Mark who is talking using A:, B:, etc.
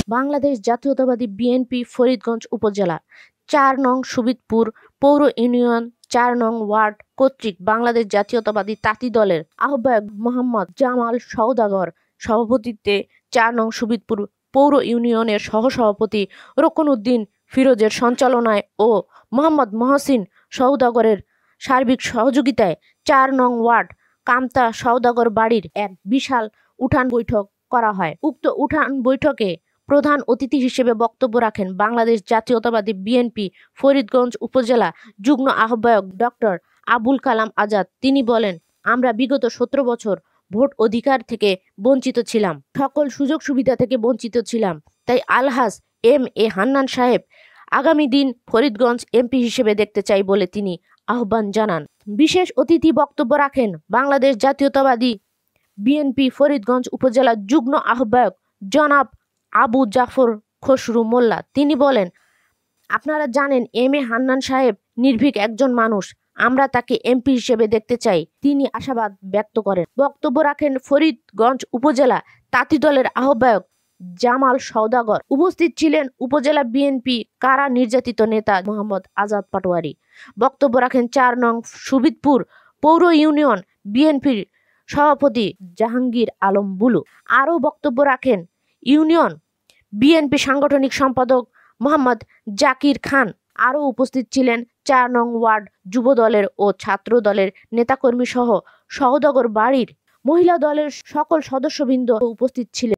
A: বাংলাদেশ জাতীয়তাবাদী বিএনপি ফরিদগঞ্জ উপজেলা ৪ নং সুবিদপুর পৌর ইউনিয়ন ৪ নং ওয়ার্ড কর্তৃক বাংলাদেশ জাতীয়তাবাদী তাঁতি দলের আহ্বায়ক মোহাম্মদ জামাল সওদাগর সভাপতিত্বে ৪ নং সুবিদপুর পৌর ইউনিয়নের সহসভাপতি রুকনউদ্দিন ফিরোজের সঞ্চালনায় ও মোহাম্মদ মহসিন সওদাগরের সার্বিক সহযোগিতায় ৪ নং ওয়ার্ড কামতা সওদাগর বাড়ির এক বিশাল উঠান বৈঠক করা হয়। উক্ত উঠান বৈঠকে প্রধান অতিথি হিসেবে বক্তব্য রাখেন বাংলাদেশ জাতীয়তাবাদী বিএনপি ফরিদগঞ্জ উপজেলা যুগ্ম আহ্বায়ক ডক্টর আবুল কালাম আজাদ। তিনি বলেন, আমরা বিগত ১৭ বছর ভোট অধিকার থেকে বঞ্চিত ছিলাম, সকল সুযোগ সুবিধা থেকে বঞ্চিত ছিলাম। তাই আলহাজ এম.এ. হান্নান সাহেব আগামী দিন ফরিদগঞ্জ এমপি হিসেবে দেখতে চাই বলে তিনি আহ্বান জানান। বিশেষ অতিথি বক্তব্য রাখেন বাংলাদেশ জাতীয়তাবাদী বিএনপি ফরিদগঞ্জ উপজেলা যুগ্ম আহ্বায়ক জনাব আবু জাফর খসরু মোল্লা। তিনি বলেন, আপনারা জানেন এম.এ. হান্নান সাহেব নির্ভীক একজন মানুষ, আমরা তাকে এমপি হিসেবে দেখতে চাই। তিনি আশাবাদ ব্যক্ত করেন। বক্তব্য রাখেন ফরিদগঞ্জ উপজেলা তাঁতি দলের আহ্বায়ক জামাল সওদাগর। উপস্থিত ছিলেন উপজেলা বিএনপি কারা নির্যাতিত নেতা মোহাম্মদ আজাদ পাটোয়ারি। বক্তব্য রাখেন ৪ নং সুবিদপুর পৌর ইউনিয়ন বিএনপির সভাপতি জাহাঙ্গীর আলম বুলু। আরও বক্তব্য রাখেন ইউনিয়ন বিএনপি সাংগঠনিক সম্পাদক মোহাম্মদ জাকির খান। আরও উপস্থিত ছিলেন ৪ নং ওয়ার্ড যুব দলের ও ছাত্র দলের নেতাকর্মী সহ সওদাগর বাড়ির মহিলা দলের সকল সদস্যবৃন্দ উপস্থিত ছিলেন।